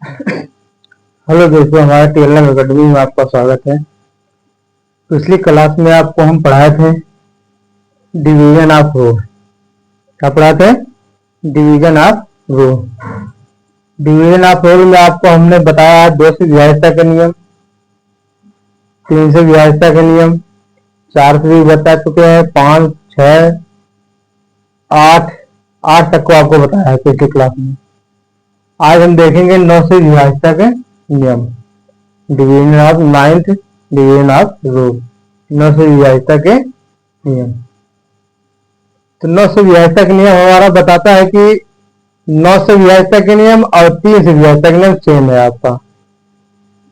Hello दोस्तों, हमारे TLM academy में आपका स्वागत है। पिछली क्लास में आपको हम पढ़ाए थे डिवीजन ऑफ रो। क्या पढ़ाए थे? Division of row. Division of row में आपको हमने बताया 2 से विभाज्यता के नियम, 3 से विभाज्यता के नियम, 4 से भी बता चुके हैं, 5, 6, 8 तक को आपको बताया है पिछली क्लास में। आज हम देखेंगे 9 से विभाज्यता के नियम, division of ninth, division of row, 9 से विभाज्यता के नियम। तो 9 से विभाज्यता के नियम हमारा बताता है कि 9 से विभाज्यता के नियम और 3 से विभाज्यता के नियम सेम है आपका।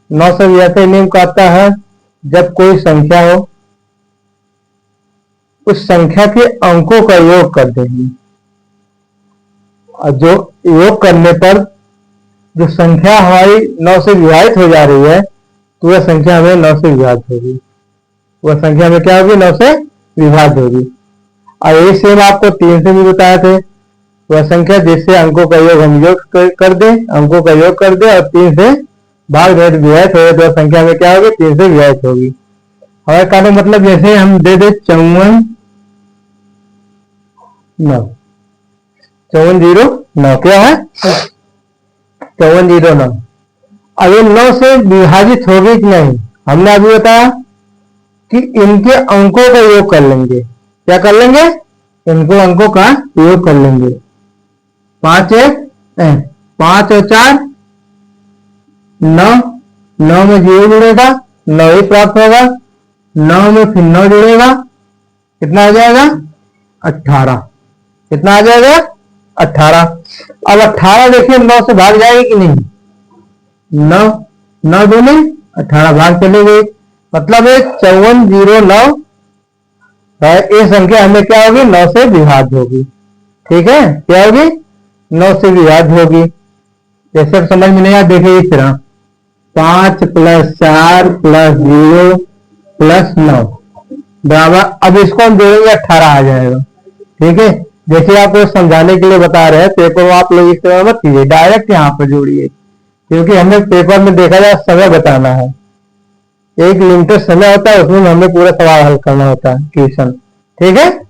9 से विभाज्यता के नियम कहता है जब कोई संख्या हो, उस संख्या के अंकों का योग कर देंगे, और जो योग करने पर जो संख्या हमारी 9 से विभाजित हो जा रही है, तो वह संख्या हमें 9 से विभाजित होगी। वह संख्या में क्या होगी? 9 से विभाजित होगी। और यही सेम आपको 3 से भी बताए थे, वह संख्या जिससे अंकों का योग हम योग कर दे, अंकों का योग कर दे और 3 से भाग दे विभाजित हो, तो संख्या में क्या होगी? 3 से विभाजित होगी। हमारे कहने मतलब जैसे हम दे दे 54, 9, 5409 क्या है? 5409। अब ये 9 से विभाजित होगी कि नहीं, हमने अभी बताया कि इनके अंकों का योग कर लेंगे। क्या कर लेंगे? इनको अंकों का योग कर लेंगे। 5 और 4 9, 9 में 0 जुड़ेगा, 9 ही प्राप्त होगा। 9 में फिर 9 जुड़ेगा, कितना आ जाएगा? 18। कितना आ जाएगा? 18। अब 18 देखिए 9 से भाग जाएगी कि नहीं? 9 दूनी 18 भाग चले गए, मतलब 5409 है। ये संख्या हमें क्या होगी? 9 से विभाज्य होगी। ठीक है, क्या होगी? 9 से विभाज्य होगी। जैसे समझ में नहीं आया, देखिए इस तरह 5 + 4 + 0 + 9 बराबर, अब इसको हम जोड़ेंगे 18 आ जाएगा। ठीक है, देखिए आपको समझाने के लिए बता रहे हैं, पेपर में आप लोग इस तरह मत कीजिए, डायरेक्ट यहाँ पर जोड़िए, क्योंकि हमें पेपर में देखा जाए समय बताना है। एक लिमिटेड समय होता है, उसमें हमें पूरा सवाल हल करना होता है ट्यूशन। ठीक है,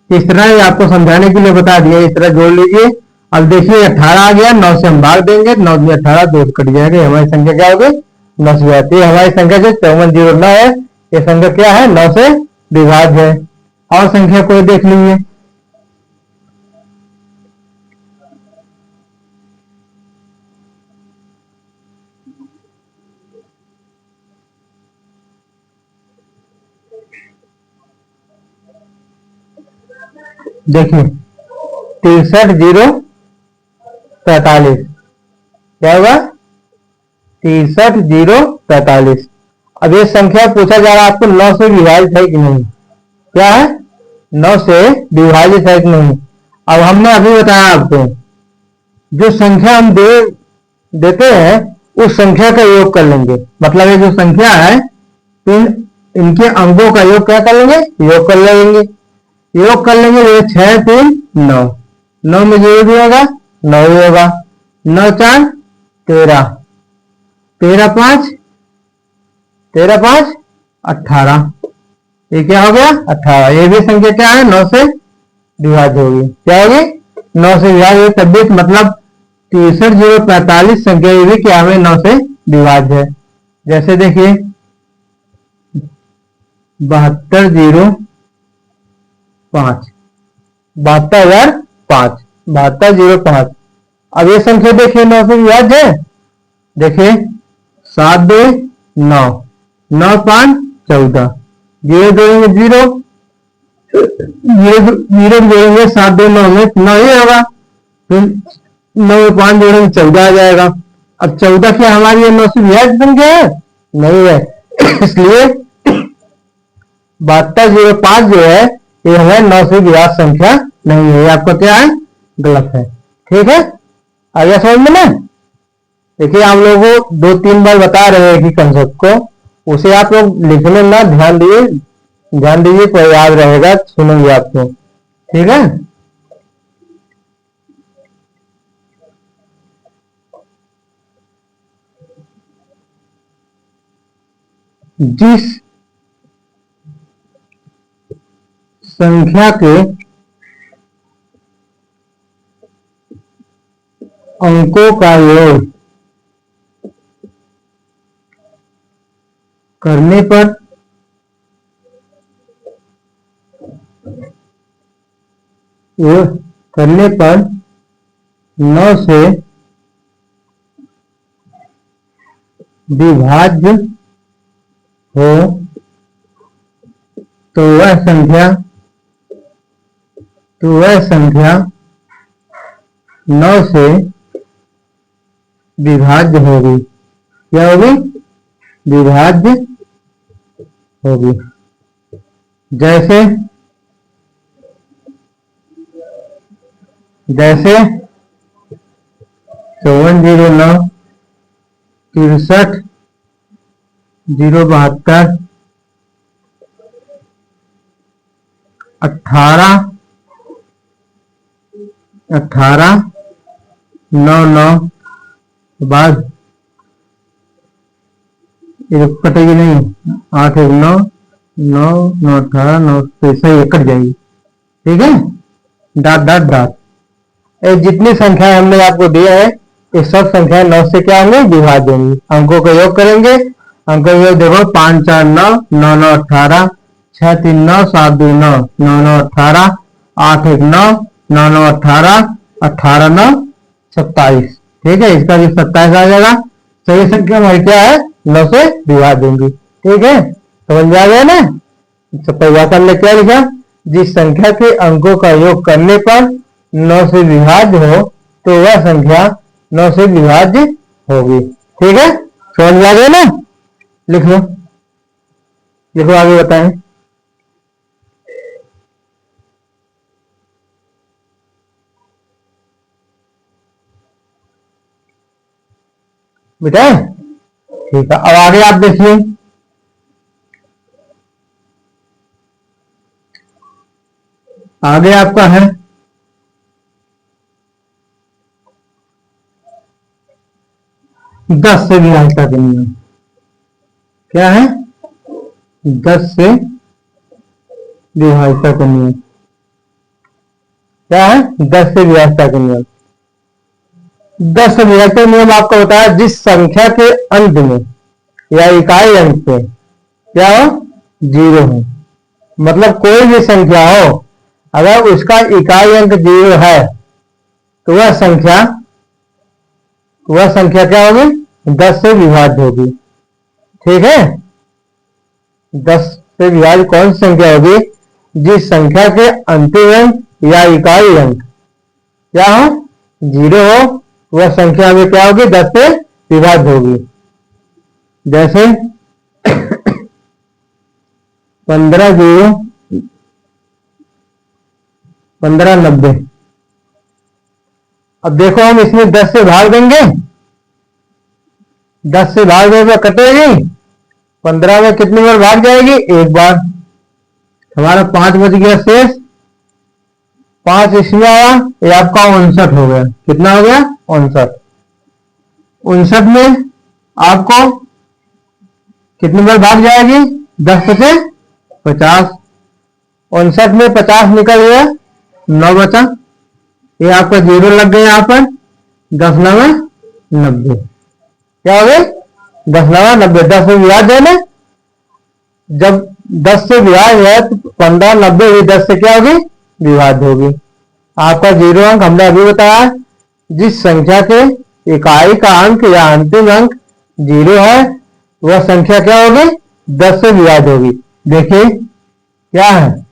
इस तरह ही आपको समझाने के लिए बता दिया, इस तरह जोड़ लीजिए। अब देखिए 18 आ गया, 9 से हम भाग देंगे, 9 में 18 2 कट जाएंगे, हमारी संख्या क्या होगी? 9 से जाती है। हमारी संख्या जो 5409 है, ये संख्या क्या है? 9 से विभाज्य है। और संख्या कोई देख लीजिए। देखिए 63045 क्या होगा? 63045। अब ये संख्या पूछा जा रहा है आपको 9 से विभाजित है कि नहीं। क्या है? 9 से विभाजित है कि नहीं। अब हमने अभी बताया आपको, जो संख्या हम देते हैं उस संख्या का योग कर लेंगे। मतलब ये जो संख्या है, इनके अंकों का योग क्या कर लेंगे? योग कर लेंगे। योग कर लेंगे, 6 3 9, 9 में 0 भी होगा, 9 ही होगा। 9 4 13, 13 5 18। ये क्या हो गया? 18। ये भी संख्या क्या है? 9 से विभाज्य होगी। क्या होगी? 9 से विभाज्य, तब भी मतलब 63045 संख्या ये भी क्या हमें 9 से विभाज्य है। जैसे देखिए 72005, 72005, 72005। अब ये संख्या देखिए 9 से विभाज्य है। देखिए 7 2 9, 9 5 14, 0 जोड़ेंगे 0, 0 जोड़ेंगे 7 2 9 में 9 ही होगा। फिर 9 में 5 जोड़ेंगे 14 आ जाएगा। अब 14 क्या हमारी ये 9 से विभाज्य संख्या है? नहीं है। इसलिए 7205 जो है ये हमें 9 से विभाज्य संख्या नहीं है। आपका क्या है? गलत है। ठीक है, आ गया समझ में ना? देखिए आप लोगों को 2-3 बार बता रहे हैं कि कंसेप्ट को, उसे आप लोग लिखने ना ध्यान दीजिए, कोई याद रहेगा, सुनेंगे आपको। ठीक है, जिस संख्या के अंकों का योग करने पर योग करने पर 9 से विभाज्य हो तो वह संख्या 9 से विभाज्य होगी। क्या होगी? विभाज्य होगी। जैसे 5409 63 072 18 99 बाद ये कटेगी नहीं, 8 1 9 9 9 18 9 तो सही कट जाएगी। ठीक है, डॉट डॉट डॉट। ये जितनी संख्या हमने आपको दिया है ये सब संख्या 9 से क्या होंगे? विभाज्य होंगी। अंकों का योग करेंगे। अंकों का योग देखो 5 4 9 9 9 18 6 3 9 7 2 9 9 9 18 8 1 9 9 9 18 18 9 27। ठीक है, इसका भी 27 आ जाएगा। सही संख्या हमारी क्या है? 9 से विभाज्य होंगी। ठीक है, समझ में आ गया ना? व्याकरण में क्या लिखा? जिस संख्या के अंकों का योग करने पर 9 से विभाज्य हो तो वह संख्या 9 से विभाज्य होगी। ठीक है, समझ में आ गया ना? लिख लो, लिखो, आगे बताएं। बेटा ठीक है, अब आगे आप देखिए। आगे आपका है 10 से विभाज्यता के नियम। क्या है? 10 से विभाज्यता का नियम क्या है? 10 से विभाज्यता का नियम। 10 से विभाज्यता का नियम आपको होता है जिस संख्या के अंत में या इकाई अंक पे क्या हो? 0 हो। मतलब कोई भी संख्या हो, अगर उसका इकाई अंक 0 है तो वह संख्या क्या होगी? 10 से विभाज्य होगी। ठीक है, 10 से विभाज्य कौन सी संख्या होगी? जिस संख्या के अंतिम अंक या इकाई अंक क्या हो? 0 हो, वह संख्या में क्या होगी? 10 से विभाज्य होगी। जैसे 1590। अब देखो हम इसमें 10 से भाग देंगे, 10 से भाग देंगे तो कटेगी। 15 में कितनी बार भाग जाएगी? एक बार। हमारा 5 बच गया शेष। 5 इसमें आया, ये आपका 59 हो गया। कितना हो गया? 59। 59 में आपको कितनी बार भाग जाएगी? 10 बचे 50। 59 में 50 निकल गया, 9 बचा। ये आपका 0 लग गया यहाँ पर। 10 9 90। क्या हो गए? 10 9 90। 10 से विभाज्य है ना? जब 10 से विभाज्य है तो 15 90 भी 10 से क्या होगी? विभाज्य होगी। आपका 0 अंक हमने अभी बताया, जिस संख्या के इकाई का अंक या अंतिम अंक 0 है वह संख्या क्या होगी? 10 से विभाज्य होगी। देखिए क्या है?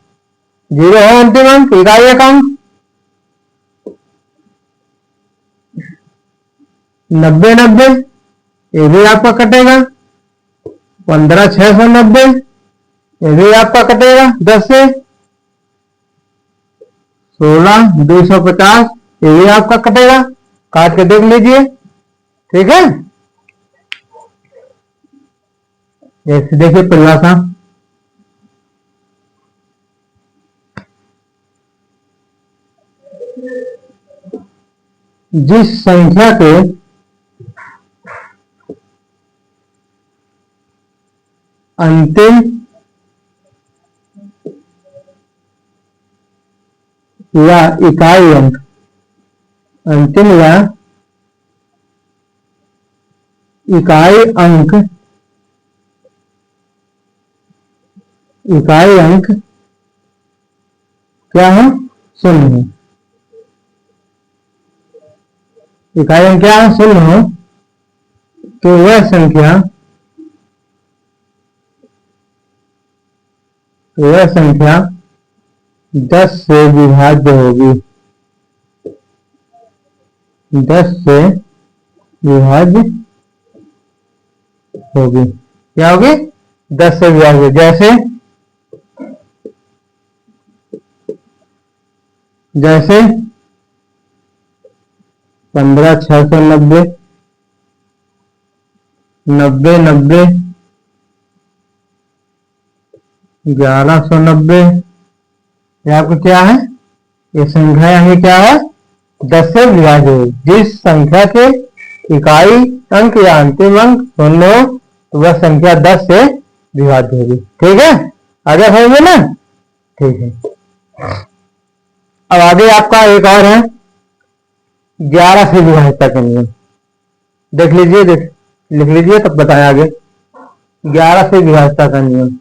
0 है अंतिम अंक, इकाई का अंक। 90 90 ये भी आपका कटेगा। 15 690 ये भी आपका कटेगा 10 से। 16 250 ये भी आपका कटेगा। काट के देख लीजिए। ठीक है, जैसे देखिए परिभाषा। जिस संख्या के अंतिम या इकाई अंक, अंतिम या इकाई अंक, इकाई अंक क्या है? शून्य है। इकाई अंक क्या है? शून्य हो तो वह संख्या, वह संख्या 10 से विभाज्य होगी, 10 से विभाज्य होगी। क्या होगी? 10 से विभाज्य। जैसे जैसे 15,690, 90,90, 1190, ये आपको क्या है? ये संख्या यहाँ क्या है? 10 से विभाज्य है। जिस संख्या के इकाई अंक या अंतिम अंक शून्य हो तो वह संख्या 10 से विभाज्य होगी। ठीक है, आगे समझ में ना? ठीक है। अब आगे आपका एक और है 11 से विभाज्यता का नियम। देख लीजिए, लिख लीजिए तब बताएं आगे। 11 से विभाज्यता का नियम।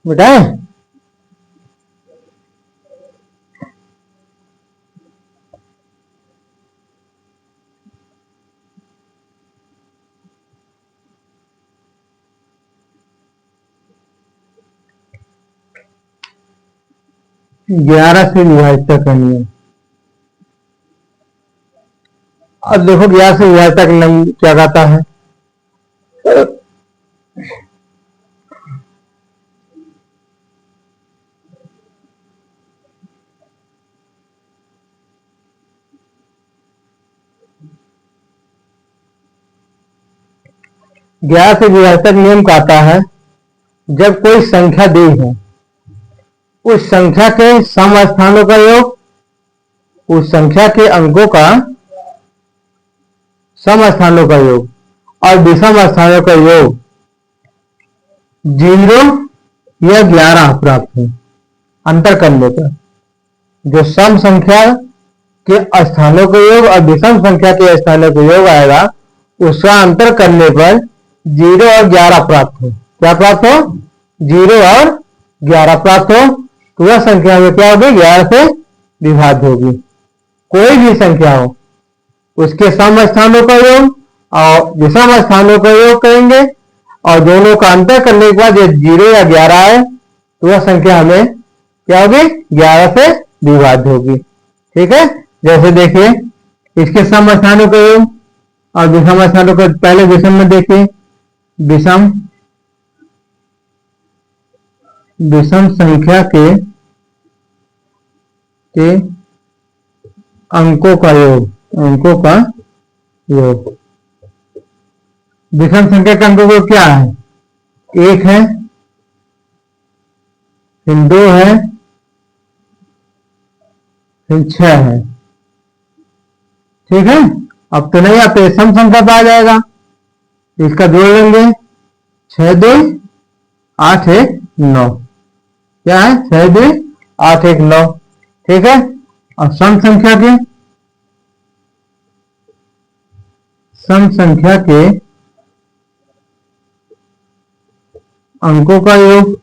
बताएं? ग्यारह से विभाज्यता का नियम। अब देखो 11 से विभाज्यता का नियम क्या कहता है? ग्यारह से विभाज्यता का नियम कहता है जब कोई संख्या दी है, उस संख्या के सम स्थानों का योग, उस संख्या के अंकों का सम स्थानों का योग और विषम स्थानों का योग 0 या 11 प्राप्त हो। अंतर करने पर जो सम संख्या के स्थानों का योग और विषम संख्या के स्थानों का योग आएगा, उसका अंतर करने पर 0 और 11 प्राप्त हो। क्या प्राप्त हो? 0 और 11 प्राप्त हो तो वह संख्या में क्या होगी? 11 से विभाज्य होगी। कोई भी संख्या हो उसके सम स्थानों का योग और विषम स्थानों का योग करेंगे और दोनों का अंतर करने के बाद जब 0 या 11 है तो वह संख्या हमें क्या होगी? 11 से विभाज्य होगी। ठीक है, जैसे देखिए इसके सम स्थानों का योग और विषम स्थानों का, पहले विषम में देखिए, विषम संख्या के अंकों का योग, अंकों का योग। विषम संख्या के अंकों को क्या है? 1 है, फिर 2 है, फिर 6 है। ठीक है, अब तो नहीं आते, सम संख्या पे आ जाएगा, इसका जोड़ लेंगे 6 2 8 1 9। क्या है? 6 2 8 1 9। ठीक है, और सम संख्या के अंकों का योग,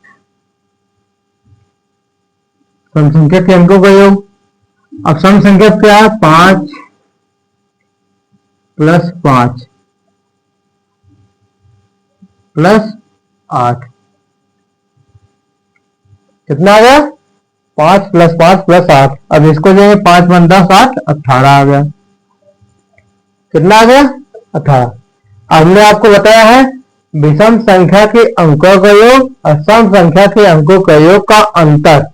सम संख्या के अंकों का योग। अब सम संख्या क्या है? 5 + 5 + 8 कितना आ गया? 5 + 5 + 8। अब इसको जो है 5 × 10 8 18 आ गया। कितना आ गया? 18। हमने आपको बताया है विषम संख्या के अंकों का योग और सम संख्या के अंकों का योग का अंतर।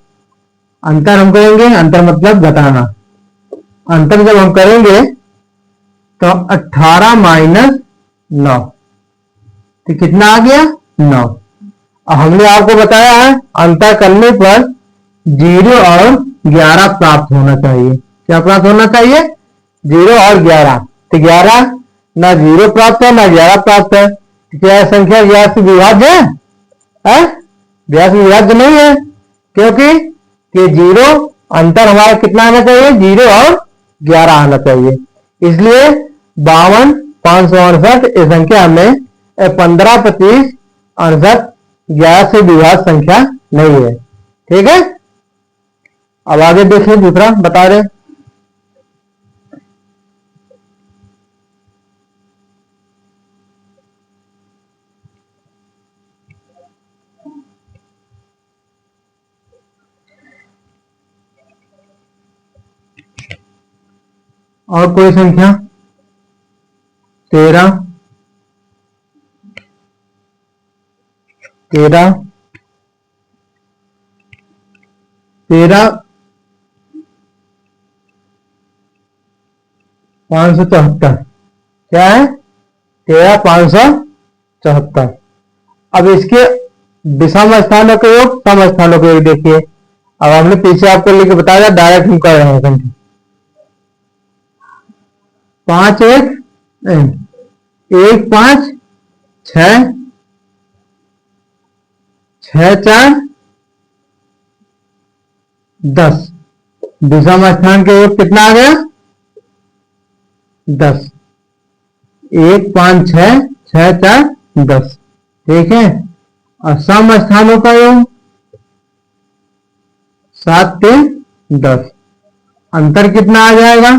अंतर हम करेंगे, अंतर मतलब घटाना। अंतर जब हम करेंगे तो 18 - 9। तो कितना आ गया 9। अब हमने आपको बताया है अंतर करने पर 0 और 11 प्राप्त होना चाहिए। क्या प्राप्त होना चाहिए 0 और 11। तो 11 ना 0 प्राप्त है ना 11 प्राप्त है। तो क्या संख्या 11 से विभाज्य है? 11 से विभाज्य नहीं है क्योंकि कि 0 अंतर हमारा कितना आना चाहिए 0 और 11 आना चाहिए। इसलिए 52 568 इस संख्या में 15 25 68 11 से विभाज्य संख्या नहीं है। ठीक है। अब आगे देखिए दूसरा बता रहे और कोई संख्या 13 13 13 574 क्या है 13 574। अब इसके विषम स्थानों के योग सम स्थानों के योग देखिए। अब हमने पीछे आपको लेके बताया डायरेक्ट हम कर रहे हैं संख्या 5 1 5 6 6 4 10। विषम स्थान के योग कितना आ गया 10। 1 5 6 6 4 10। ठीक है। और सम स्थानों का योग 7 3 10। अंतर कितना आ जाएगा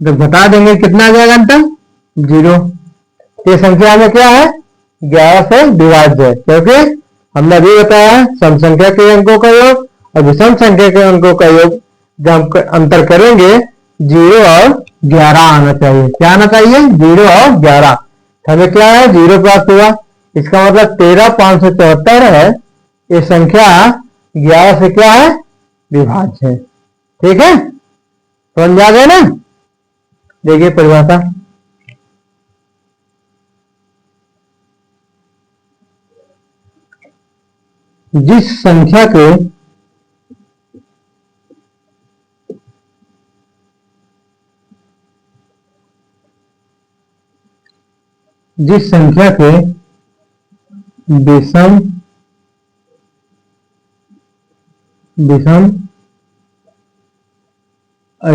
तो बता देंगे कितना आ जाएगा अंतर 0। ये संख्या में क्या है 11 से विभाज्य है क्योंकि हमने अभी बताया सम संख्या के अंकों का योग और विषम संख्या के अंकों का योग जब अंतर करेंगे 0 और 11 आना चाहिए। क्या आना चाहिए 0 और 11। हमें क्या है 0 प्राप्त हुआ। इसका मतलब 13 574 है। ये संख्या 11 से क्या है विभाज्य है। ठीक है समझ आ गए ना। देखिए परिभाषा जिस संख्या के विषम विषम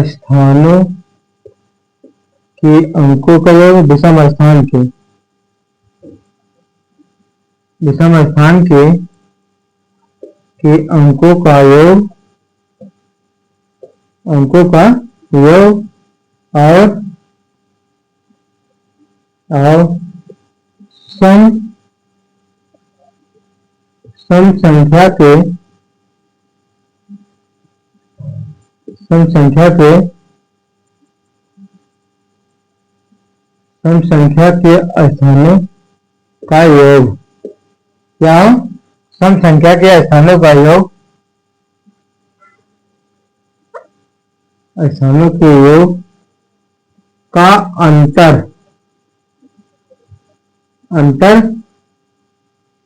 स्थानों के अंकों का योग विषम स्थान के अंकों का योग और सम संख्या के स्थानों का योग क्या सम संख्या के स्थानों का योग स्थानों के योग का अंतर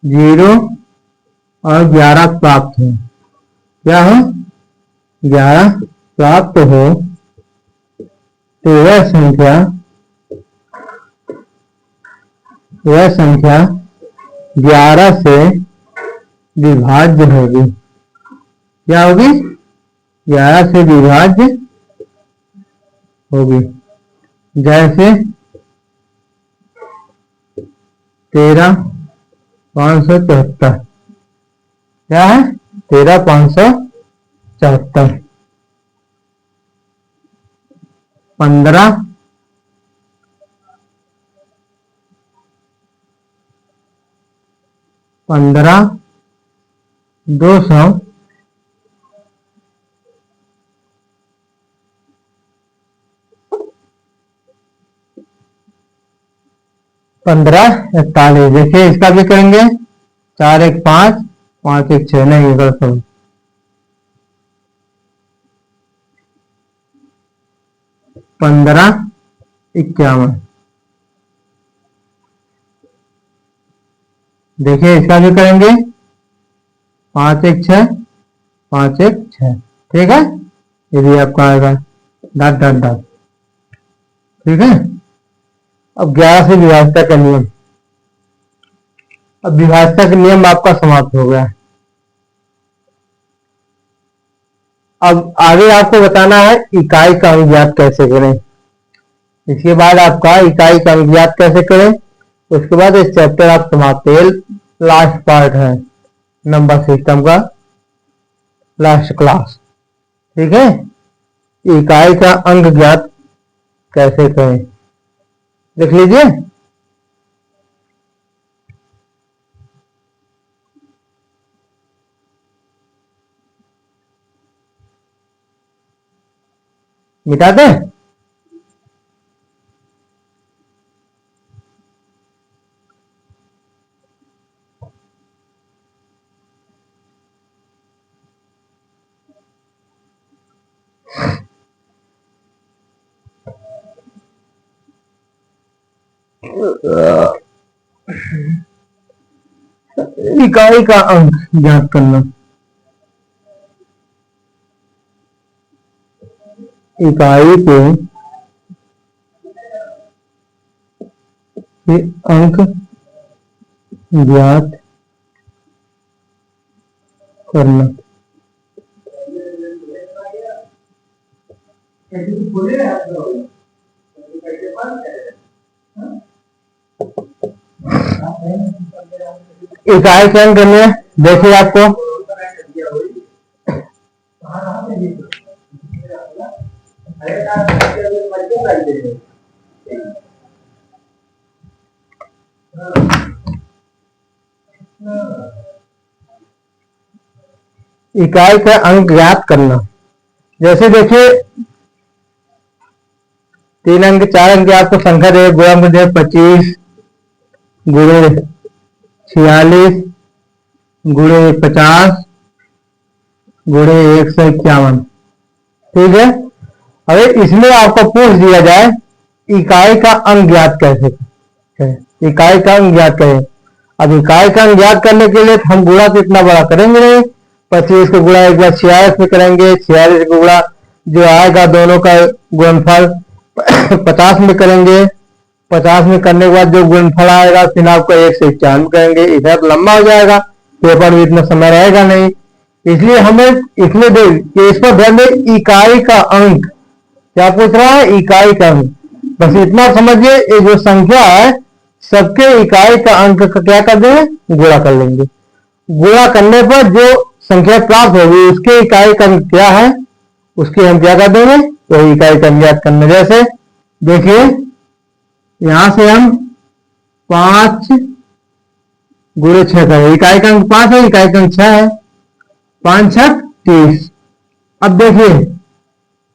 0 और 11 प्राप्त हो। क्या हो 11 प्राप्त हो तो वह संख्या 11 से विभाज्य होगी। क्या होगी 11 से विभाज्य होगी। जैसे 13 574 क्या है 13 574। 15 200 15 41। देखिए इसका भी करेंगे 4 1 5 5 1 6 नहीं गलत हो 15 51 देखिए इसका भी करेंगे, 5 1 6, 5 1 6, ठीक है। ये भी आपका आएगा डॉट डॉट डॉट, ठीक है। अब 11 से विभाज्यता का नियम, अब विभाज्यता का नियम आपका समाप्त हो गया। अब आगे आपको बताना है इकाई का अंक ज्ञात कैसे करें। इसके बाद आपका इकाई का अंक ज्ञात कैसे करें, उसके बाद इस चैप्टर आप समाप्त, लास्ट पार्ट है नंबर सिस्टम का, लास्ट क्लास, ठीक है। इकाई का अंक ज्ञात कैसे करें, देख लीजिए। मिटा दें, इकाई का अंक ज्ञात करना। इकाई के अंक ज्ञात करना। इकाई के अंक में देखिए आपको इकाई का अंक ज्ञात करना। जैसे देखिए 3 अंक 4 अंक की आपको संख्या दे, गुणा मुझे 25 गुणे 46 गुणे 50 गुणे 151, ठीक है। अरे इसमें आपको पूछ दिया जाए इकाई का अंक ज्ञात कैसे करें, इकाई का अंक ज्ञात करें। अब इकाई का अंक ज्ञात करने के लिए हम गुणा तो इतना बड़ा करेंगे नहीं, 25 को गुणा एक बार 46 में करेंगे, 46 को गुणा जो आएगा दोनों का गुणनफल 50 में करेंगे, 50 में करने के बाद जो गुणनफल आएगा फिर आपको 1 से 91 करेंगे, इधर तो लंबा हो जाएगा, पेपर में इतना समय रहेगा नहीं। इसलिए हमें इसमें देख इस पर ध्यान दें, इकाई का अंक क्या पूछ रहा है, इकाई का अंक। बस इतना समझिए, ये जो संख्या है सबके इकाई का अंक का क्या कर देंगे, गुणा कर लेंगे। गुणा करने पर जो संख्या प्राप्त होगी उसके इकाई का अंक क्या है, उसके हम क्या कर देंगे, वही इकाई का अंक ज्ञात करना। जैसे देखिए यहां से हम 5 गुणे 6 करें, इकाई का अंक 5 है, इकाई का अंक 6 है, 5 6 30। अब देखिए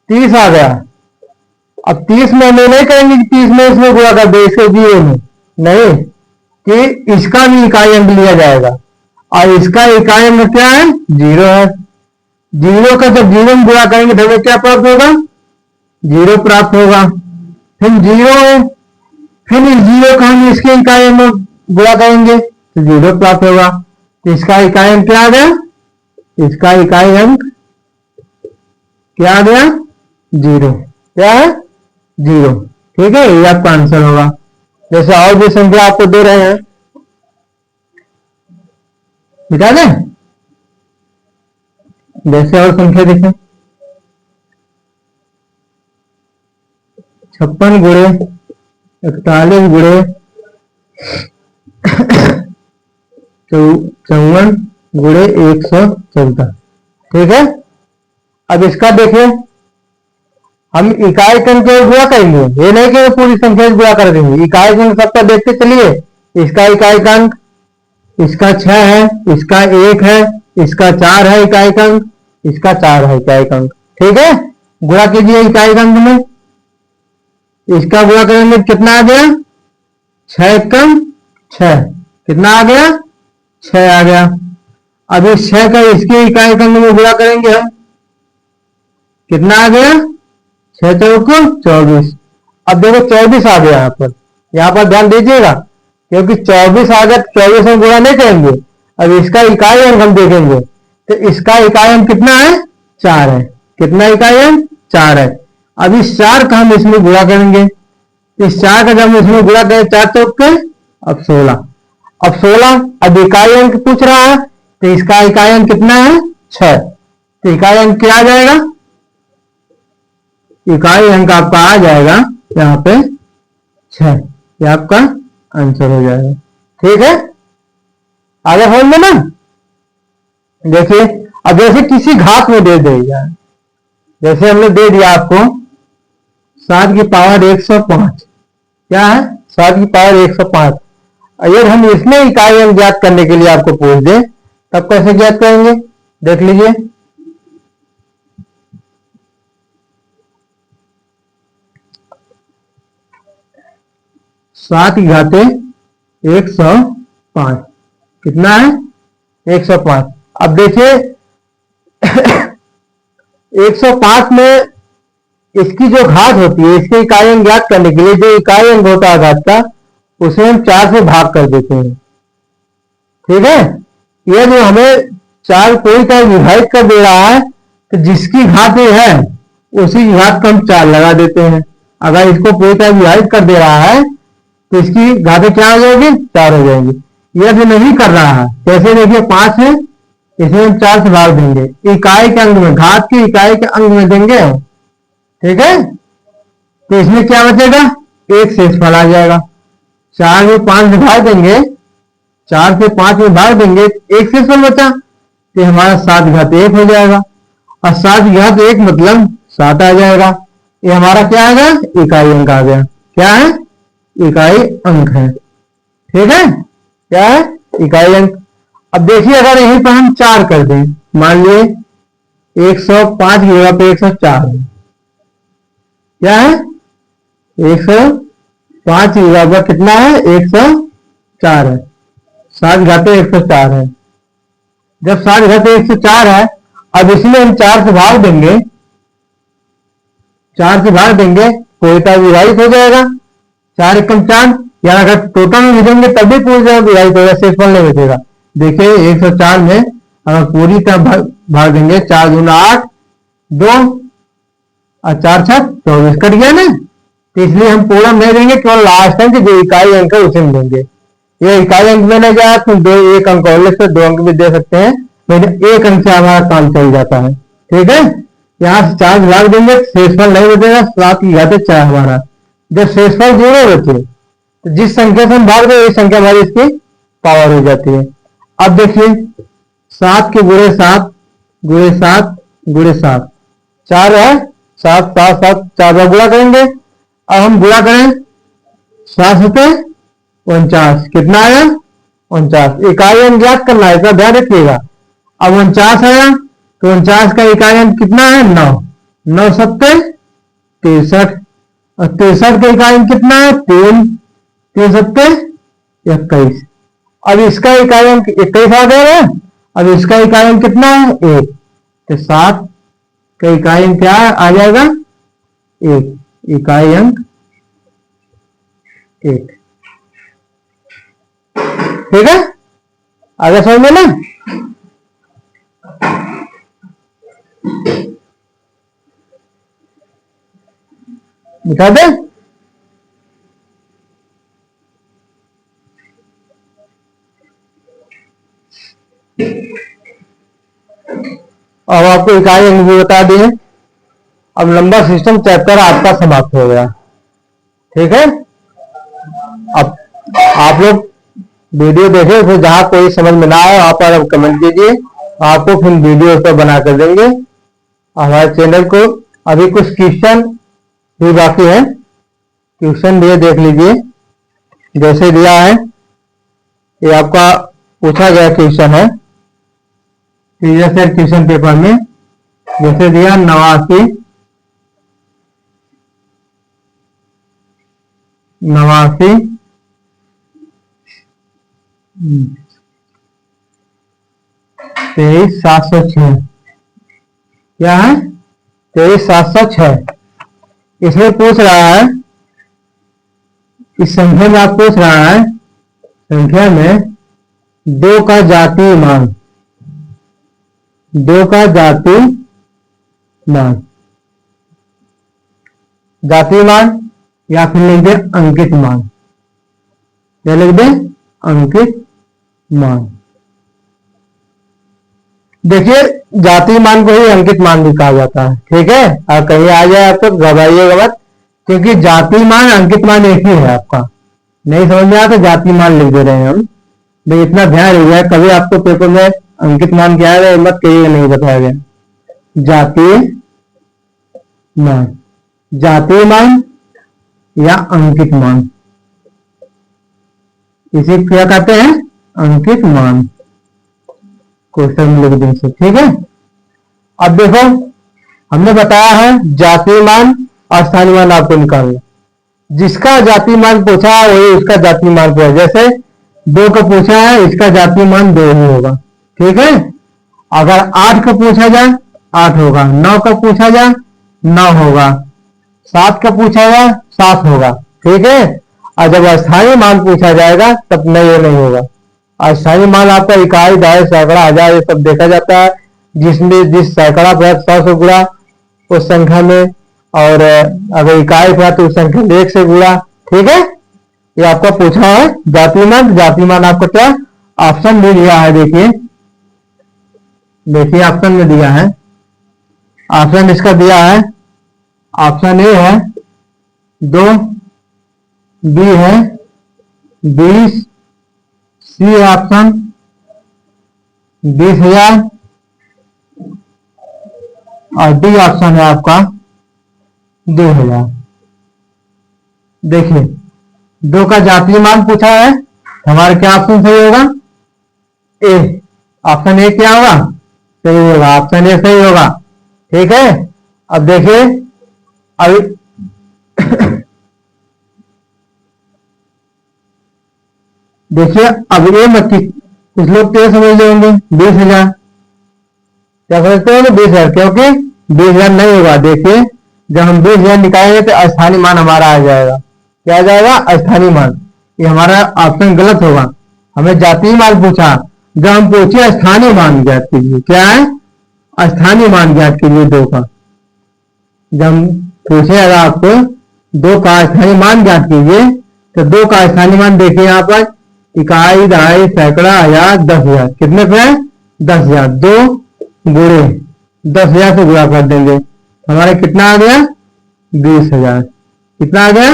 30 आ गया। अब 30 में हमें नहीं करेंगे कि 30 में इसमें गुणा कर दे, इसके 0 में नहीं, कि इसका भी इकाई अंक लिया जाएगा और इसका इकाई अंक क्या है, 0 है। 0 का जब 0 में गुणा करेंगे तो हमें क्या प्राप्त होगा, 0 प्राप्त होगा। फिर 0 है, फिर इस 0 का हम इसके इकाई अंक गुणा करेंगे तो 0 प्राप्त होगा। तो इसका इकाई अंक क्या आ गया, इसका इकाई अंक क्या आ गया, 0। क्या है, 0, ठीक है। ये आपका आंसर होगा। जैसे और भी संख्या आपको दे रहे हैं, मिटा दें। जैसे और संख्या देखें 56 गुणे 41 गुणे 54 गुणे 114, ठीक है। अब इसका देखिए हम इकाई के अंक गुणा करेंगे, ये नहीं कि पूरी संख्या से गुणा कर देंगे, इकाई के अंक सबका देखते चलिए। इसका इकाई का अंक, इसका 6 है, इसका 1 है, इसका 4 है इकाई का अंक, इसका 4 है इकाई का अंक, ठीक है। गुणा कीजिए इकाई का अंक में, इसका गुणा करेंगे कितना आ गया, 6 कम 6, कितना आ गया, 6 आ गया। अब इस 6 का इसके इकाई का अंक में गुणा करेंगे हम, कितना आ गया, 6 चौको 24। अब देखो 24 आ गया, यहाँ पर ध्यान दीजिएगा क्योंकि 24 अगर 24 में गुणा नहीं करेंगे। अब इसका इकाई अंक हम देखेंगे तो इसका इकाई अंक कितना है, 4 है। कितना इकाई अंक, 4 है। अब इस 4 का हम इसमें गुणा करेंगे। इस 4 का जब हम इसमें गुणा करें 4 चौक के, अब 16। अब 16, अब इकाई अंक पूछ रहा है तो इसका इकाई अंक कितना है, 6। तो इकाई अंक क्या आ जाएगा, इकाई अंक आपका आ जाएगा यहाँ पे 6। ये आपका आंसर हो जाएगा। ठीक है, आगे समझ में ना। देखिए अब जैसे किसी घात में दे दिया, जैसे हमने दे दिया आपको 7 की पावर 105, क्या है 7 की पावर 105। अगर हम इसमें इकाई अंक ज्ञात करने के लिए आपको पूछ दे तब कैसे ज्ञात करेंगे, देख लीजिए। सात की घाते 105 कितना है, 105। अब देखिए 105 में इसकी जो घात होती है, इसके इकाई अंक ज्ञात करने के लिए जो इकाई अंक होता है घात का, उसे हम 4 से भाग कर देते हैं। ठीक है, यह जो हमें 4 कोई का विभाजित कर दे रहा है तो जिसकी घात ये है उसी की घात को हम 4 लगा देते हैं। अगर इसको कोई का विभाजित कर दे रहा है तो इसकी घातें क्या हो जाएगी, 4 हो जाएंगी। यह भी नहीं कर रहा है, कैसे देखिए 5 है, इसे हम 4 से भाग देंगे, इकाई के अंक में, घात की इकाई के अंक में देंगे। ठीक है, तो इसमें क्या बचेगा, 1 शेषफल आ जाएगा। 4 में 5 में भाग देंगे, 4 से 5 में भाग देंगे, 1 शेषफल बचा, तो हमारा 7 घात 1 हो जाएगा। और 7 घात 1 मतलब 7 आ जाएगा। ये हमारा क्या आ गया, इकाई अंक आ गया। क्या है, इकाई अंक है। ठीक है, क्या है, इकाई अंक। अब देखिए अगर यहीं पर हम 4 कर दें, मान लिए 105 की जगह पे 104 है, क्या है 105 की जगह पर कितना है, 104 है। 7 घाते 104 है। जब 7 घाते 104 है, अब इसमें हम 4 से भाग देंगे, 4 से भाग देंगे, कोई का विभाजित हो जाएगा। 4 एकम 4, या अगर टोटल में भेजेंगे तब भी पूरी तरह विभाजित होगा, शेषफल नहीं बचेगा। देखिए 104 में अगर पूरी तरह भाग देंगे, 4 दूना 8, 2 और 4 छक 24 कट गया ना। तो इसलिए हम पूरा नहीं देंगे, केवल लास्ट अंक जो इकाई अंक है उसे हम देंगे। ये इकाई अंक में नहीं जाए तो 1 अंक और ले, 2 अंक भी दे सकते हैं, लेकिन 1 अंक से हमारा काम चल जाता है। ठीक है, यहाँ से 4 भाग देंगे, शेषफल नहीं बचेगा, 7 की घाते 4 हमारा। जब शेषफल 0 बचे तो जिस संख्या से हम भाग रहे हैं वही संख्या हमारी इसकी पावर हो जाती है। अब देखिए 7 के गुणे 7 गुणे 7 गुणे 7, 4 है, 7 7 7, 4 बार गुणा करेंगे। अब हम गुणा करें, 7 होते 49, कितना आया 49। इकाई अंक ज्ञात करना है, इसका ध्यान रखिएगा। अब 49 आया तो 49 का इकाई अंक कितना है, 9, 9 सत्ते 63, और 63 का इकाई अंक कितना है, 3, 3 सत्ते 21। अब इसका इकाई अंक 21 आ गया है। अब इसका इकाई अंक कितना है, 1, तो 7 का इकाई अंक क्या आ जाएगा, 1, इकाई अंक 1। ठीक है, आगे समझ में ना। दिखा दे, अब आपको इकाई अंक भी बता दिए। अब नंबर सिस्टम चैप्टर आपका समाप्त हो गया। ठीक है, अब आप लोग वीडियो देखें, फिर जहां कोई समझ में ना आए वहां पर आप कमेंट कीजिए, आपको फिर वीडियो पर बना कर देंगे। हमारे चैनल को अभी कुछ क्वेश्चन भी बाकी है, क्वेश्चन भी देख लीजिए। जैसे दिया है, ये आपका पूछा गया क्वेश्चन है प्रीवियस ईयर क्वेश्चन पेपर में। जैसे दिया 89 23,706, क्या है 23,706। इसमें पूछ रहा है, इस संख्या में आप पूछ रहा है संख्या में 2 का जातीय मान, 2 का जातीय मान, जातीय मान या फिर लिख दे अंकित मान, क्या लिख दे अंकित मान। देखिए जातीय मान को ही अंकित मान भी कहा जाता है, ठीक है। और कहीं आ जाए आपको घबराइएगा मत, क्योंकि जातीय मान अंकित मान एक ही है। आपका नहीं समझ में आया तो जातीय मान लिख दे रहे हैं हम, भाई इतना ध्यान रखिएगा, कभी आपको पेपर में अंकित मान क्या है मत कहिएगा नहीं बताया गया। जातीय मान, जातीय मान या अंकित मान, इसे क्या कहते हैं अंकित मान। क्वेश्चन में लिख दें, ठीक है। अब देखो हमने बताया है जातीय मान और स्थानीय मान आपको निकालना, जिसका जातीय मान पूछा है वही उसका जातीय मान पूछा। जैसे 2 का पूछा है, इसका जातीय मान 2 ही होगा, ठीक है। अगर 8 का पूछा जाए 8 होगा, 9 का पूछा जाए 9 होगा, 7 का पूछा जाए 7 होगा, ठीक है। और जब स्थानीय मान पूछा जाएगा तब नहीं होगा। स्थानीय मान आपका इकाई, दहाई, सैकड़ा, हजार ये सब देखा जाता है, जिसमें जिस सैकड़ा पर 100 से गुणा उस संख्या में, और अगर इकाई पर तो उस संख्या में 1 से गुणा, ठीक है। ये आपका पूछा है जातीय मान। जातीय मान आपको क्या ऑप्शन में दिया है, देखिए देखिए ऑप्शन में दिया है। ऑप्शन इसका दिया है, ऑप्शन ए है 2, बी है 20, सी है ऑप्शन 20,000 और डी ऑप्शन है आपका 2,000। देखिए 2 का जातीय मान पूछा है, हमारा क्या ऑप्शन सही होगा ए। ऑप्शन ए क्या होगा सही होगा, ऑप्शन ए सही होगा, ठीक है। अब देखिए अब देखिए अब ये मत कुछ लोग क्या समझ रहे होंगे 20,000, क्या समझते हो 20,000, क्योंकि 20,000 नहीं होगा। देखिए जब हम 20,000 निकालेंगे तो स्थानीय मान हमारा आ जाएगा, क्या आ जाएगा स्थानीय मान। ये हमारा ऑप्शन गलत होगा, हमें जातीय मान पूछा, जब हम पूछे स्थानीय मान ज्ञात कीजिए, क्या है स्थानीय मान ज्ञात कीजिए 2 का। जब हम पूछे अगर आपको 2 का स्थानीय मान ज्ञात कीजिए तो 2 का स्थानीय मान देखिए यहाँ पर इकाई, दहाई, सैकड़ा, हजार, 10,000, कितने पे 10,000, 2 गुणे 10,000 से गुणा कर देंगे, हमारे कितना आ गया 20,000, कितना आ गया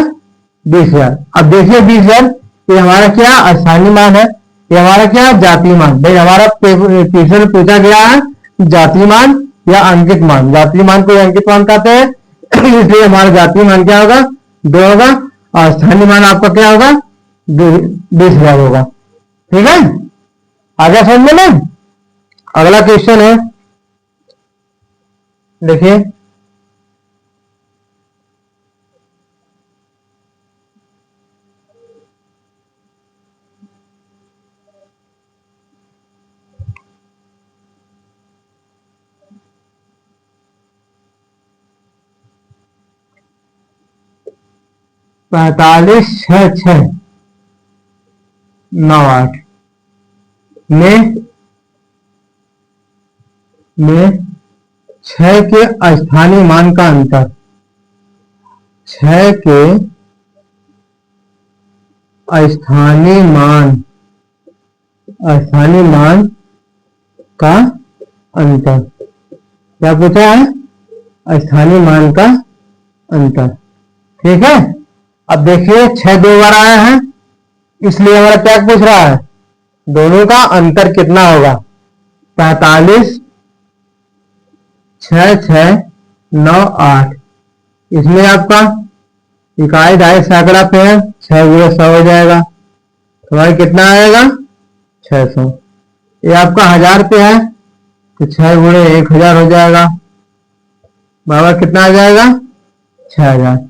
20,000। अब देखिए 20,000 ये हमारा क्या स्थानीय मान है, ये हमारा क्या जातीय मान। भाई हमारा क्वेश्चन में पूछा गया है जातीय मान या अंकित मान, जातीय मान को अंकित मान कहते हैं इसलिए हमारा जातीय मान क्या होगा 2 होगा, और स्थानीय मान आपका क्या होगा 20,000 होगा, ठीक है। आगे समझ में। अगला क्वेश्चन है, देखिए पैतालीस 6 6 9 8 में 6 के स्थानीय मान का अंतर, 6 के स्थानीय मान का अंतर, क्या पूछा है स्थानीय मान का अंतर, ठीक है। अब देखिए 6 2 बार आया है, इसलिए हमारा क्या पूछ रहा है दोनों का अंतर कितना होगा। 45 6 6 9 8, इसमें आपका इकाई, दहाई, सैकड़ा पे है, 6 गुणे 100 हो जाएगा, हमारे कितना आएगा 600। ये आपका 1000 पे है तो 6 गुणे 1000 हो जाएगा, बराबर कितना आ जाएगा 6,000।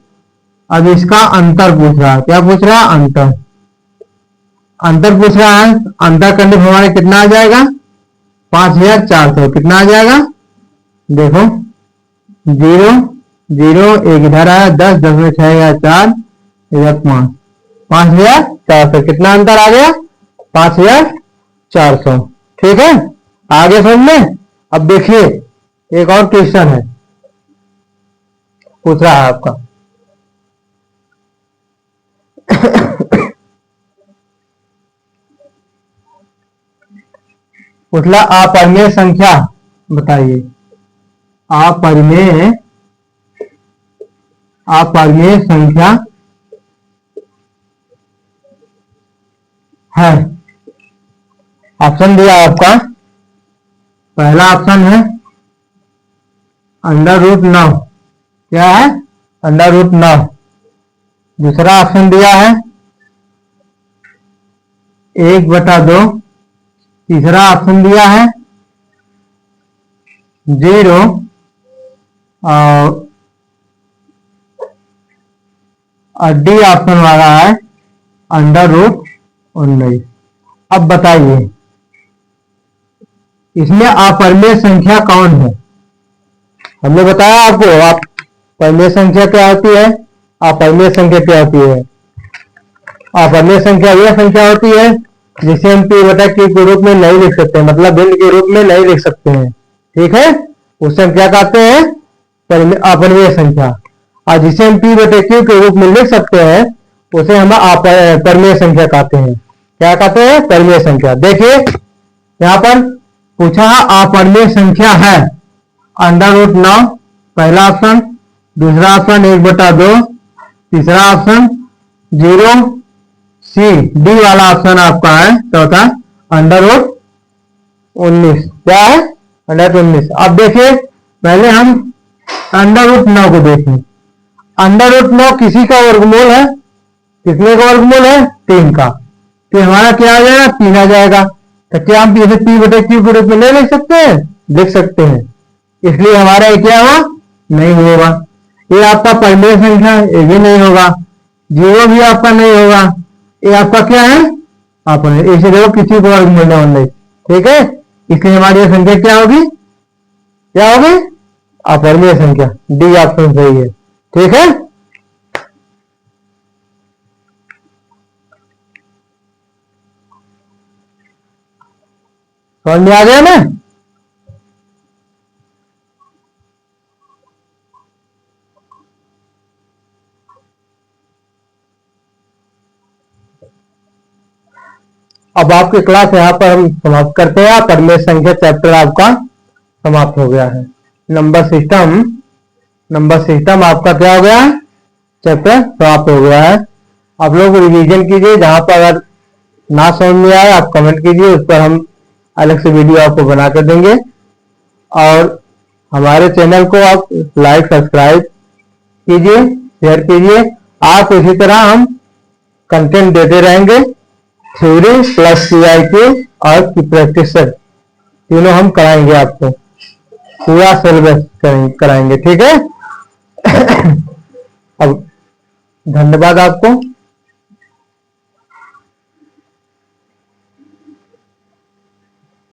अब इसका अंतर पूछ रहा है, क्या पूछ रहा है अंतर, अंतर पूछ रहा है। अंतर करने पर हमारे कितना आ जाएगा 5,400, कितना आ जाएगा देखो 0 0 1 इधर आया 10 10 में 6 4 इधर 5, 5,400, कितना अंतर आ गया 5400। ठीक है, आगे समझ में। अब देखिए एक और क्वेश्चन है, पूछ रहा है आपका पूछला अपरिमेय संख्या बताइए। अपरिमेय संख्या है। ऑप्शन दिया आपका, पहला ऑप्शन है √9। क्या है? √9। दूसरा ऑप्शन दिया है 1/2। तीसरा ऑप्शन दिया है 0 और डी ऑप्शन वाला है √19। अब बताइए इसमें अपरिमेय संख्या कौन है? हमने बताया आपको आप परिमेय संख्या क्या होती है, अपरिमेय संख्या क्या होती है। अपरिमेय संख्या यह संख्या होती है जिसे हम p/q के रूप में नहीं लिख सकते, मतलब भिन्न के रूप में नहीं लिख सकते हैं। ठीक है, उसे हम क्या कहते हैं? अपरिमेय संख्या। और जिसे हम p/q के रूप में लिख सकते हैं उसे हम परिमेय संख्या कहते हैं। क्या कहते हैं? परिमेय संख्या। देखिए यहाँ पर पूछा अपरिमेय संख्या है √9, पहला ऑप्शन। दूसरा ऑप्शन 1/2। तीसरा ऑप्शन 0 सी डी वाला ऑप्शन आपका है चौथा √19। क्या है? √19। अब देखिए पहले हम √9 को देखें। √9 किसी का वर्गमूल है, कितने का वर्गमूल है? 3 का। तो हमारा क्या आ जाएगा? 3 आ जाएगा। तो क्या हम इसे p/q के रूप में नहीं लिख सकते हैं? लिख सकते हैं। इसलिए हमारा ये क्या हुआ? नहीं होगा। ये आपका परिमेय संख्या, ये भी नहीं होगा। 0 भी आपका नहीं होगा। ये आपका क्या है? अपरिमेय। इसे देखो किसी को वर्गमूल नहीं। ठीक है, इसलिए हमारी ये संख्या क्या होगी? क्या होगी? अपरिमेय संख्या। डी ऑप्शन सही है। ठीक है, समझ में आ गया ना? अब आपकी क्लास यहाँ पर हम समाप्त करते हैं। परिमेय संख्या चैप्टर आपका समाप्त हो गया है। नंबर सिस्टम आपका क्या हो गया? चैप्टर समाप्त हो गया है। आप लोग रिवीजन कीजिए, जहां पर अगर ना समझ में आए आप कमेंट कीजिए, उस पर हम अलग से वीडियो आपको बना कर देंगे। और हमारे चैनल को आप लाइक सब्सक्राइब कीजिए, शेयर कीजिए। आप इसी तरह हम कंटेंट देते रहेंगे। थ्योरी प्लस CIQ और प्रैक्टिस तीनों हम कराएंगे, आपको पूरा सिलेबस कराएंगे। ठीक है अब धन्यवाद आपको।